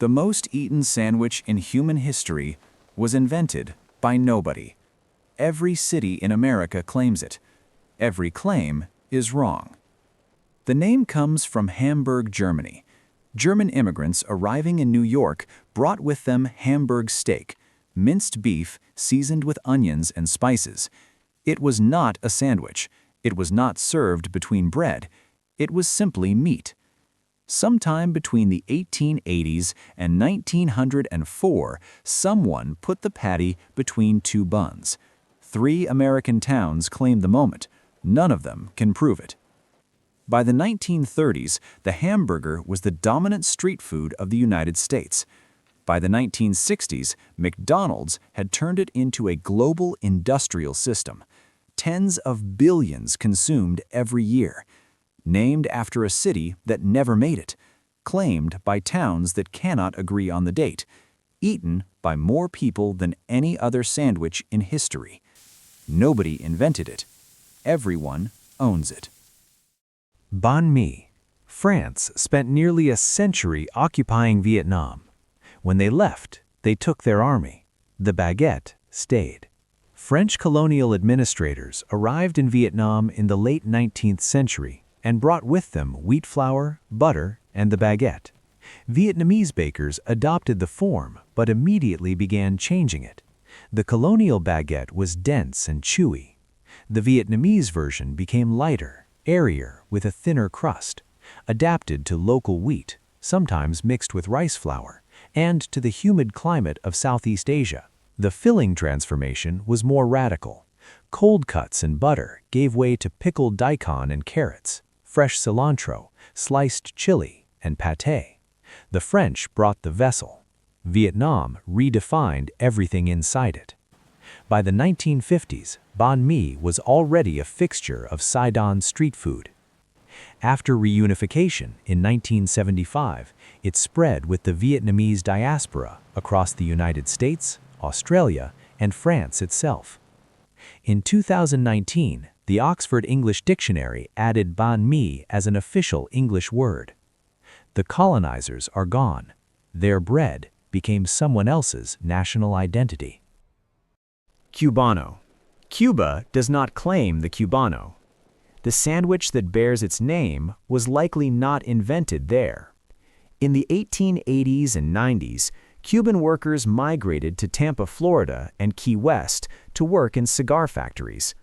The most eaten sandwich in human history was invented by nobody. Every city in America claims it. Every claim is wrong. The name comes from Hamburg, Germany. German immigrants arriving in New York brought with them Hamburg steak, minced beef seasoned with onions and spices. It was not a sandwich. It was not served between bread. It was simply meat. Sometime between the 1880s and 1904, someone put the patty between two buns. 3 American towns claim the moment. None of them can prove it. By the 1930s, the hamburger was the dominant street food of the United States. By the 1960s, McDonald's had turned it into a global industrial system. Tens of billions consumed every year. Named after a city that never made it. Claimed by towns that cannot agree on the date. Eaten by more people than any other sandwich in history. Nobody invented it. Everyone owns it. Banh mi. France spent nearly a century occupying Vietnam. When they left, they took their army. The baguette stayed. French colonial administrators arrived in Vietnam in the late 19th century and brought with them wheat flour, butter, and the baguette. Vietnamese bakers adopted the form but immediately began changing it. The colonial baguette was dense and chewy. The Vietnamese version became lighter, airier, with a thinner crust, adapted to local wheat, sometimes mixed with rice flour, and to the humid climate of Southeast Asia. The filling transformation was more radical. Cold cuts and butter gave way to pickled daikon and carrots, fresh cilantro, sliced chili, and pâté. The French brought the vessel. Vietnam redefined everything inside it. By the 1950s, banh mi was already a fixture of Saigon street food. After reunification in 1975, it spread with the Vietnamese diaspora across the United States, Australia, and France itself. In 2019, the Oxford English Dictionary added banh mi as an official English word. The colonizers are gone. Their bread became someone else's national identity. Cubano. Cuba does not claim the Cubano. The sandwich that bears its name was likely not invented there. In the 1880s and 90s, Cuban workers migrated to Tampa, Florida, and Key West to work in cigar factories.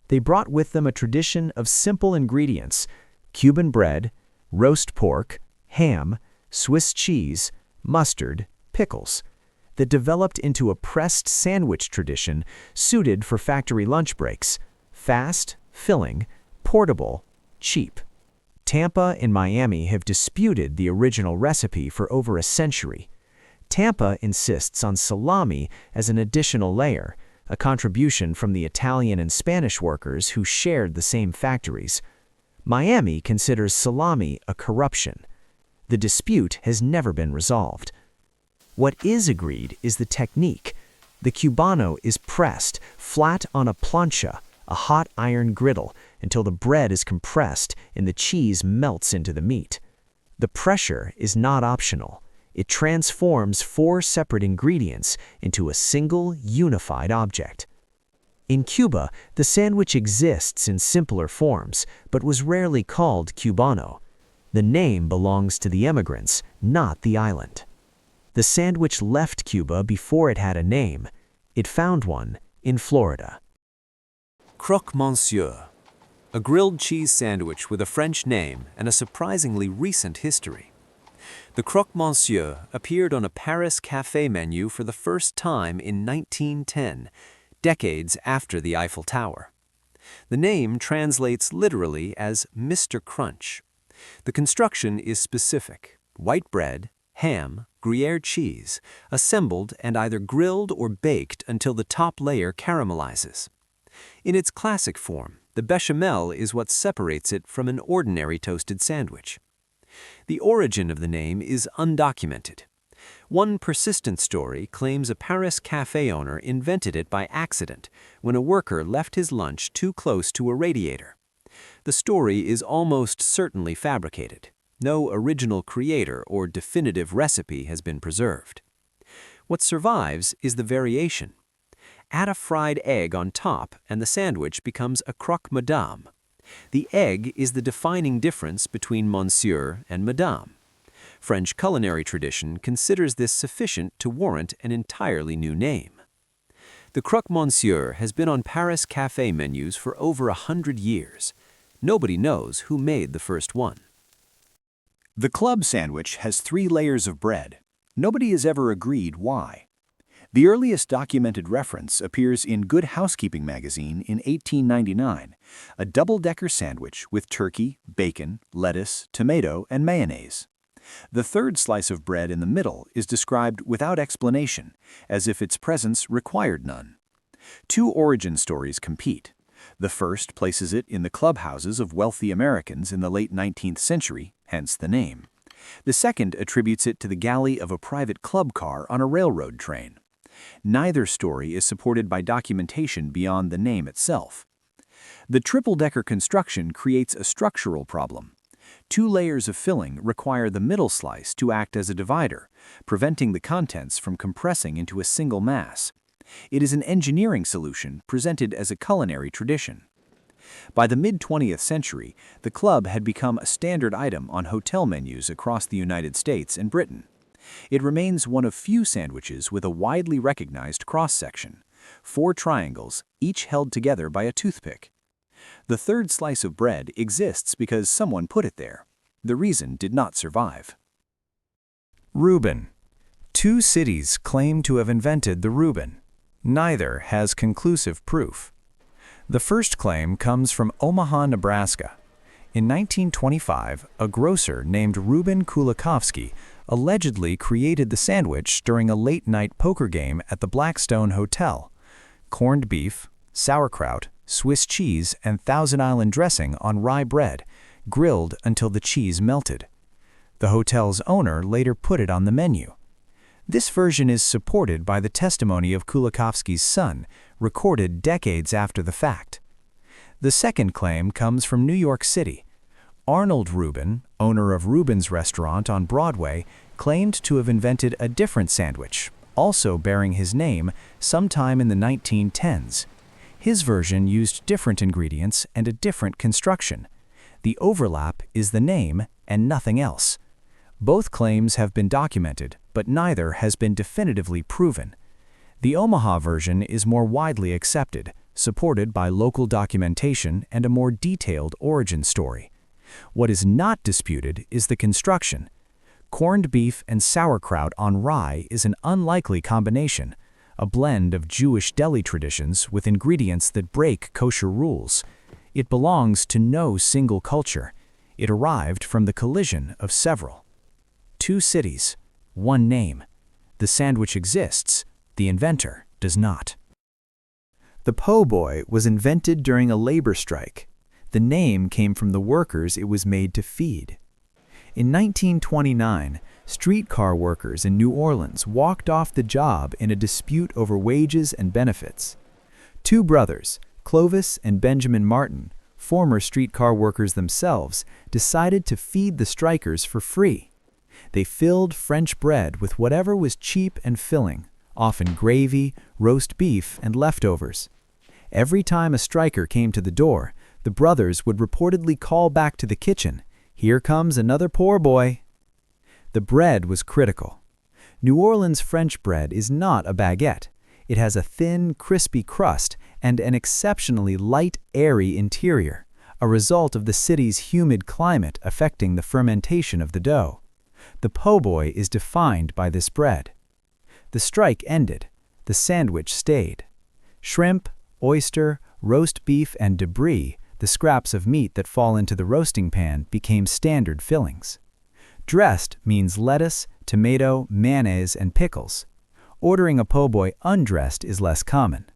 They brought with them a tradition of simple ingredients: Cuban bread, roast pork, ham, Swiss cheese, mustard, pickles, that developed into a pressed sandwich tradition suited for factory lunch breaks: fast, filling, portable, cheap. Tampa and Miami have disputed the original recipe for over a century. Tampa insists on salami as an additional layer, a contribution from the Italian and Spanish workers who shared the same factories. Miami considers salami a corruption. The dispute has never been resolved. What is agreed is the technique. The Cubano is pressed flat on a plancha, a hot iron griddle, until the bread is compressed and the cheese melts into the meat. The pressure is not optional. It transforms 4 separate ingredients into a single, unified object. In Cuba, the sandwich exists in simpler forms, but was rarely called Cubano. The name belongs to the immigrants, not the island. The sandwich left Cuba before it had a name. It found one in Florida. Croque Monsieur, a grilled cheese sandwich with a French name and a surprisingly recent history. The Croque Monsieur appeared on a Paris cafe menu for the first time in 1910, decades after the Eiffel Tower. The name translates literally as Mr. Crunch. The construction is specific: white bread, ham, Gruyere cheese, assembled and either grilled or baked until the top layer caramelizes. In its classic form, the bechamel is what separates it from an ordinary toasted sandwich. The origin of the name is undocumented. One persistent story claims a Paris cafe owner invented it by accident when a worker left his lunch too close to a radiator. The story is almost certainly fabricated. No original creator or definitive recipe has been preserved. What survives is the variation. Add a fried egg on top and the sandwich becomes a croque madame. The egg is the defining difference between Monsieur and Madame. French culinary tradition considers this sufficient to warrant an entirely new name. The croque Monsieur has been on Paris cafe menus for over 100 years. Nobody knows who made the first one. The club sandwich has 3 layers of bread. Nobody has ever agreed why. The earliest documented reference appears in Good Housekeeping magazine in 1899, a double-decker sandwich with turkey, bacon, lettuce, tomato, and mayonnaise. The third slice of bread in the middle is described without explanation, as if its presence required none. 2 origin stories compete. The first places it in the clubhouses of wealthy Americans in the late 19th century, hence the name. The second attributes it to the galley of a private club car on a railroad train. Neither story is supported by documentation beyond the name itself. The triple-decker construction creates a structural problem. 2 layers of filling require the middle slice to act as a divider, preventing the contents from compressing into a single mass. It is an engineering solution presented as a culinary tradition. By the mid-20th century, the club had become a standard item on hotel menus across the United States and Britain. It remains one of few sandwiches with a widely recognized cross-section, 4 triangles, each held together by a toothpick. The third slice of bread exists because someone put it there. The reason did not survive. Reuben. 2 cities claim to have invented the Reuben. Neither has conclusive proof. The first claim comes from Omaha, Nebraska. In 1925, a grocer named Reuben Kulikovsky allegedly created the sandwich during a late-night poker game at the Blackstone Hotel. Corned beef, sauerkraut, Swiss cheese, and Thousand Island dressing on rye bread, grilled until the cheese melted. The hotel's owner later put it on the menu. This version is supported by the testimony of Kulikovsky's son, recorded decades after the fact. The second claim comes from New York City. Arnold Reuben, owner of Reuben's restaurant on Broadway, claimed to have invented a different sandwich, also bearing his name, sometime in the 1910s. His version used different ingredients and a different construction. The overlap is the name and nothing else. Both claims have been documented, but neither has been definitively proven. The Omaha version is more widely accepted, supported by local documentation and a more detailed origin story. What is not disputed is the construction. Corned beef and sauerkraut on rye is an unlikely combination, a blend of Jewish deli traditions with ingredients that break kosher rules. It belongs to no single culture. It arrived from the collision of several. 2 cities, 1 name. The sandwich exists, the inventor does not. The po' boy was invented during a labor strike. The name came from the workers it was made to feed. In 1929, streetcar workers in New Orleans walked off the job in a dispute over wages and benefits. 2 brothers, Clovis and Benjamin Martin, former streetcar workers themselves, decided to feed the strikers for free. They filled French bread with whatever was cheap and filling, often gravy, roast beef, and leftovers. Every time a striker came to the door, the brothers would reportedly call back to the kitchen, "Here comes another poor boy." The bread was critical. New Orleans French bread is not a baguette. It has a thin, crispy crust and an exceptionally light, airy interior, a result of the city's humid climate affecting the fermentation of the dough. The po' boy is defined by this bread. The strike ended. The sandwich stayed. Shrimp, oyster, roast beef, and debris, the scraps of meat that fall into the roasting pan, became standard fillings. Dressed means lettuce, tomato, mayonnaise, and pickles. Ordering a po' boy undressed is less common.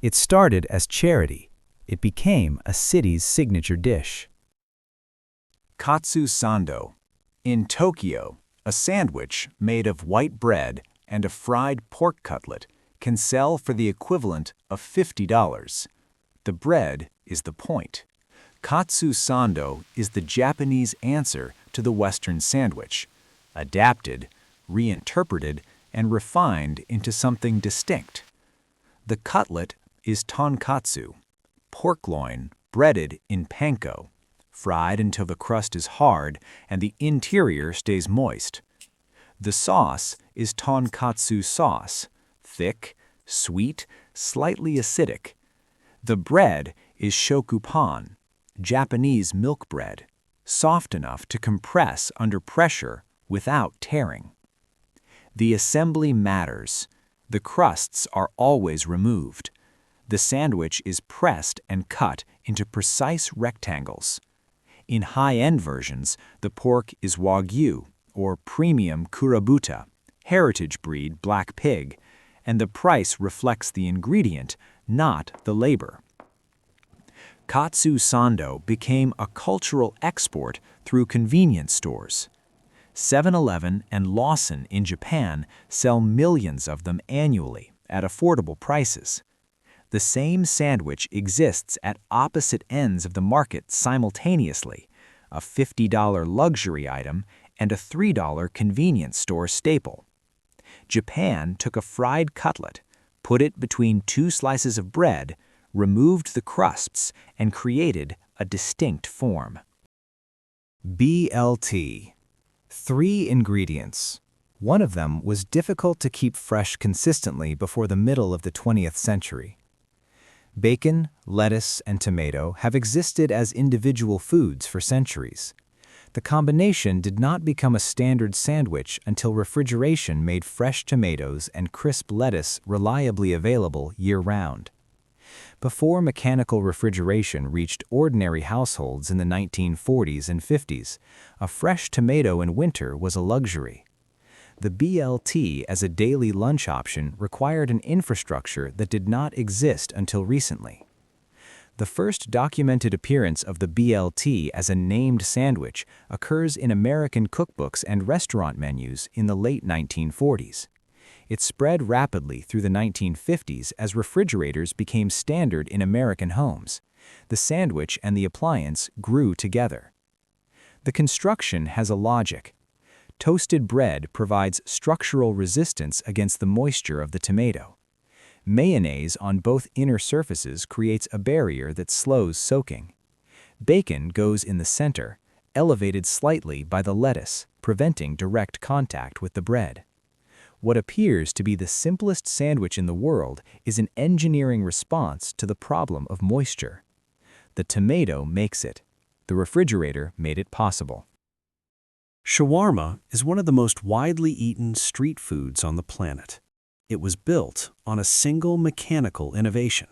It started as charity. It became a city's signature dish. Katsu Sando. In Tokyo, a sandwich made of white bread and a fried pork cutlet can sell for the equivalent of $50. The bread is the point. Katsu Sando is the Japanese answer to the Western sandwich, adapted, reinterpreted, and refined into something distinct. The cutlet is tonkatsu, pork loin breaded in panko, fried until the crust is hard and the interior stays moist. The sauce is tonkatsu sauce, thick, sweet, slightly acidic. The bread is shokupan, Japanese milk bread, soft enough to compress under pressure without tearing. The assembly matters. The crusts are always removed. The sandwich is pressed and cut into precise rectangles. In high-end versions, the pork is Wagyu, or premium Kurabuta, heritage breed black pig, and the price reflects the ingredient, not the labor. Katsu Sando became a cultural export through convenience stores. 7-Eleven and Lawson in Japan sell millions of them annually at affordable prices. The same sandwich exists at opposite ends of the market simultaneously, a $50 luxury item and a $3 convenience store staple. Japan took a fried cutlet, put it between two slices of bread, removed the crusts, and created a distinct form. BLT. 3 ingredients. One of them was difficult to keep fresh consistently before the middle of the 20th century. Bacon, lettuce, and tomato have existed as individual foods for centuries. The combination did not become a standard sandwich until refrigeration made fresh tomatoes and crisp lettuce reliably available year-round. Before mechanical refrigeration reached ordinary households in the 1940s and 50s, a fresh tomato in winter was a luxury. The BLT as a daily lunch option required an infrastructure that did not exist until recently. The first documented appearance of the BLT as a named sandwich occurs in American cookbooks and restaurant menus in the late 1940s. It spread rapidly through the 1950s as refrigerators became standard in American homes. The sandwich and the appliance grew together. The construction has a logic. Toasted bread provides structural resistance against the moisture of the tomato. Mayonnaise on both inner surfaces creates a barrier that slows soaking. Bacon goes in the center, elevated slightly by the lettuce, preventing direct contact with the bread. What appears to be the simplest sandwich in the world is an engineering response to the problem of moisture. The tomato makes it. The refrigerator made it possible. Shawarma is one of the most widely eaten street foods on the planet. It was built on a single mechanical innovation.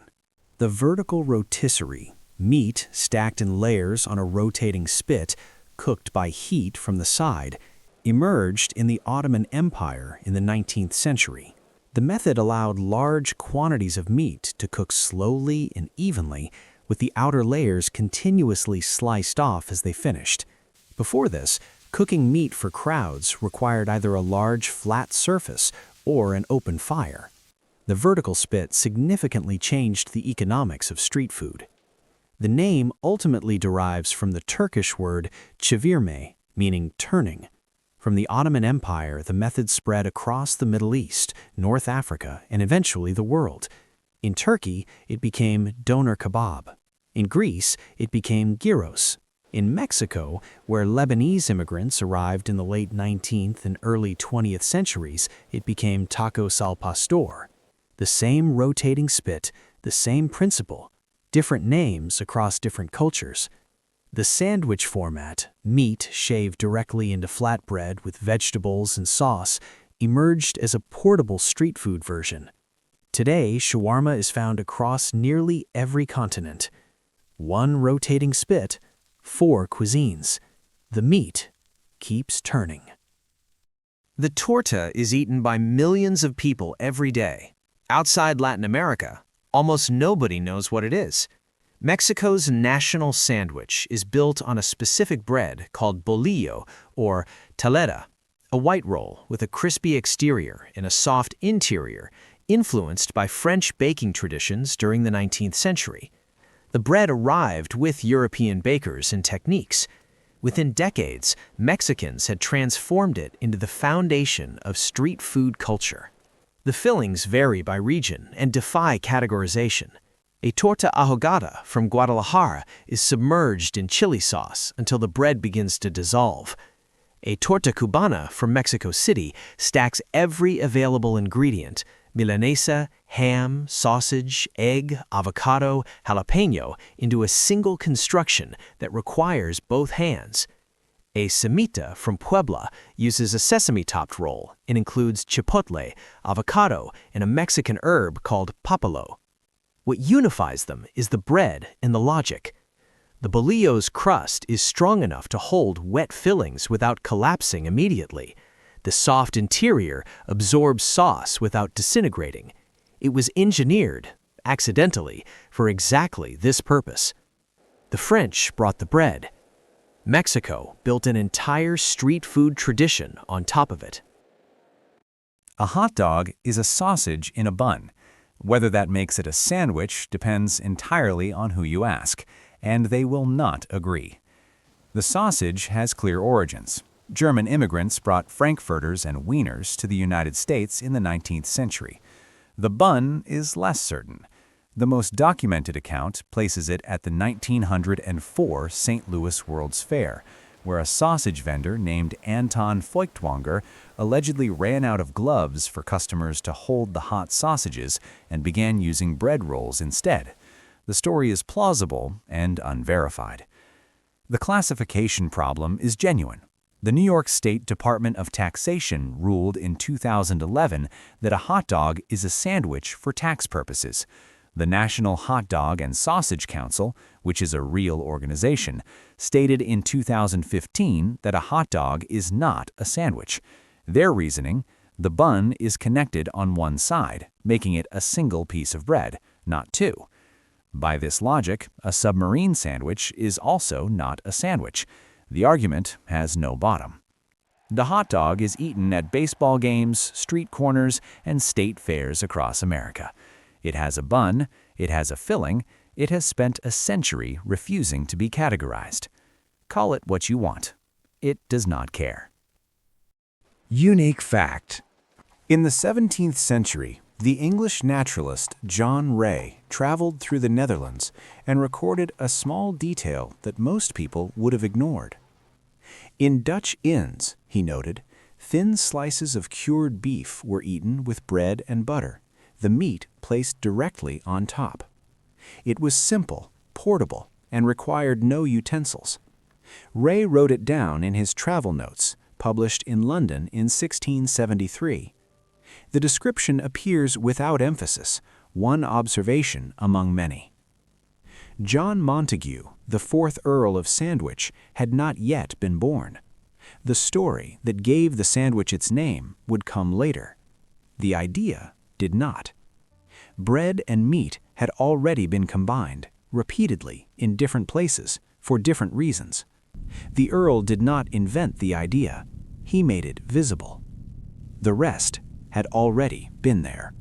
The vertical rotisserie, meat stacked in layers on a rotating spit, cooked by heat from the side, emerged in the Ottoman Empire in the 19th century. The method allowed large quantities of meat to cook slowly and evenly, with the outer layers continuously sliced off as they finished. Before this, cooking meat for crowds required either a large flat surface or an open fire. The vertical spit significantly changed the economics of street food. The name ultimately derives from the Turkish word çevirme, meaning turning. From the Ottoman Empire, the method spread across the Middle East, North Africa, and eventually the world. In Turkey, it became doner kebab. In Greece, it became gyros. In Mexico, where Lebanese immigrants arrived in the late 19th and early 20th centuries, it became tacos al pastor. The same rotating spit, the same principle, different names across different cultures. The sandwich format, meat shaved directly into flatbread with vegetables and sauce, emerged as a portable street food version. Today, shawarma is found across nearly every continent. One rotating spit, 4 cuisines. The meat keeps turning. The torta is eaten by millions of people every day. Outside Latin America, almost nobody knows what it is. Mexico's national sandwich is built on a specific bread called bolillo or talera, a white roll with a crispy exterior and a soft interior, influenced by French baking traditions during the 19th century. The bread arrived with European bakers and techniques. Within decades, Mexicans had transformed it into the foundation of street food culture. The fillings vary by region and defy categorization. A torta ahogada from Guadalajara is submerged in chili sauce until the bread begins to dissolve. A torta cubana from Mexico City stacks every available ingredient, milanesa, ham, sausage, egg, avocado, jalapeno, into a single construction that requires both hands. A semita from Puebla uses a sesame-topped roll and includes chipotle, avocado, and a Mexican herb called papalo. What unifies them is the bread and the logic. The bolillo's crust is strong enough to hold wet fillings without collapsing immediately. The soft interior absorbs sauce without disintegrating. It was engineered, accidentally, for exactly this purpose. The French brought the bread. Mexico built an entire street food tradition on top of it. A hot dog is a sausage in a bun. Whether that makes it a sandwich depends entirely on who you ask, and they will not agree. The sausage has clear origins. German immigrants brought frankfurters and wieners to the United States in the 19th century. The bun is less certain. The most documented account places it at the 1904 St. Louis World's Fair, where a sausage vendor named Anton Feuchtwanger allegedly ran out of gloves for customers to hold the hot sausages and began using bread rolls instead. The story is plausible and unverified. The classification problem is genuine. The New York State Department of Taxation ruled in 2011 that a hot dog is a sandwich for tax purposes. The National Hot Dog and Sausage Council, which is a real organization, stated in 2015 that a hot dog is not a sandwich. Their reasoning: the bun is connected on one side, making it a single piece of bread, not two. By this logic, a submarine sandwich is also not a sandwich. The argument has no bottom. The hot dog is eaten at baseball games, street corners, and state fairs across America. It has a bun, it has a filling, it has spent a century refusing to be categorized. Call it what you want. It does not care. Unique fact. In the 17th century, the English naturalist John Ray traveled through the Netherlands and recorded a small detail that most people would have ignored. In Dutch inns, he noted, thin slices of cured beef were eaten with bread and butter, the meat placed directly on top. It was simple, portable, and required no utensils. Ray wrote it down in his travel notes, published in London in 1673. The description appears without emphasis, one observation among many. John Montague, the fourth Earl of Sandwich, had not yet been born. The story that gave the sandwich its name would come later. The idea did not. Bread and meat had already been combined, repeatedly, in different places, for different reasons. The Earl did not invent the idea. He made it visible. The rest had already been there.